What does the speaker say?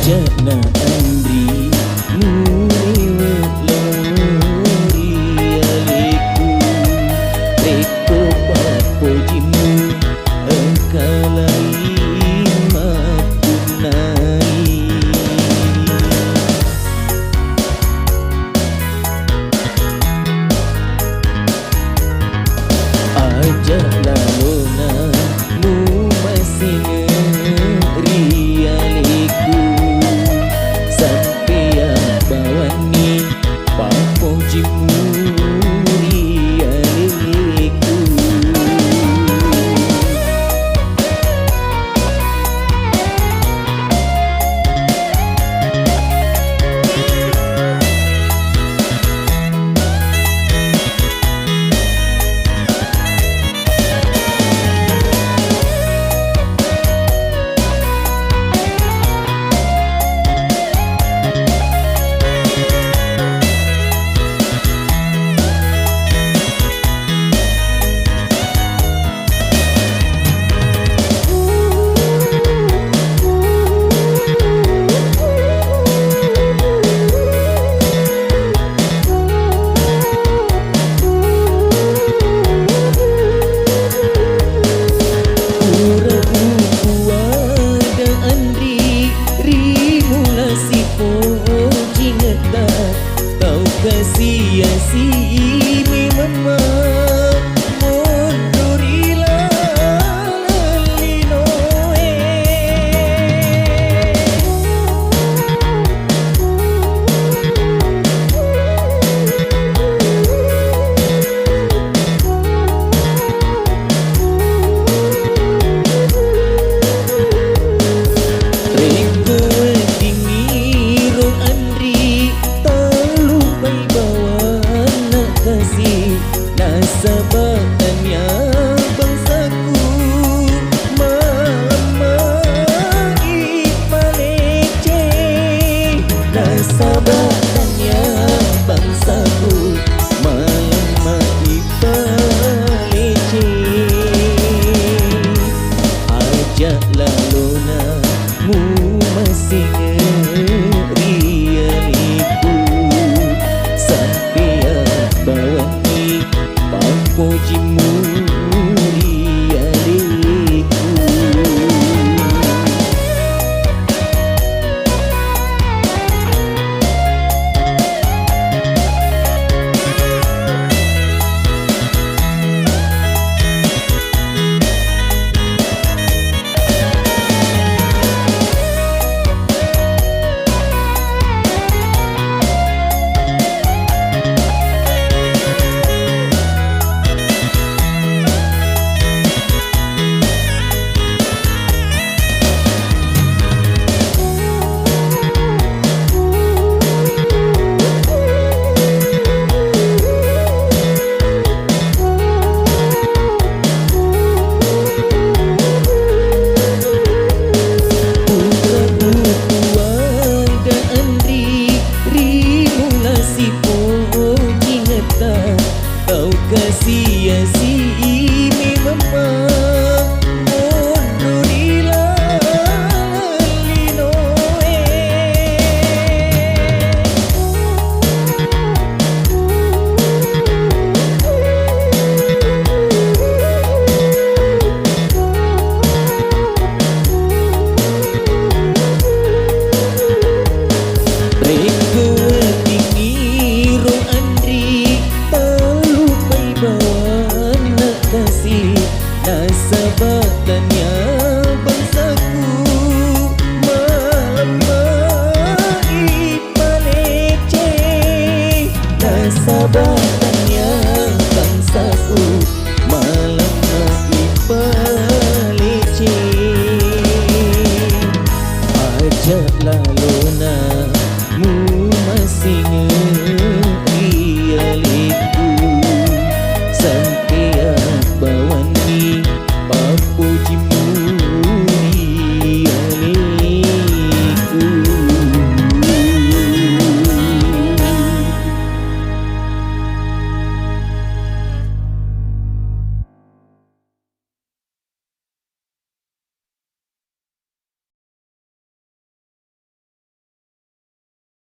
Jana Andri Muriwe Lori Aliku Reko Papo Jimu Engkalai Matunai Ajak lalona Mu masih ngeri aliku Sampai bawani Papo Jimuri aliku Sia-si mi mama mundurila linoe Reko dingiro Andri talu bai nasabatannya bangsaku mama ipalece nasabatannya bangsaku mama ipalece ajak lalona mu masih ngeri aliku sampai bawani Papo Jimuri aliku Sia-si mi mama mundurila linoe Reko dingiro Andri talu bai bawana kasih nasabatannya bangsaku mama ipalece nasabatannya bangsaku mama ipalece ajak lalu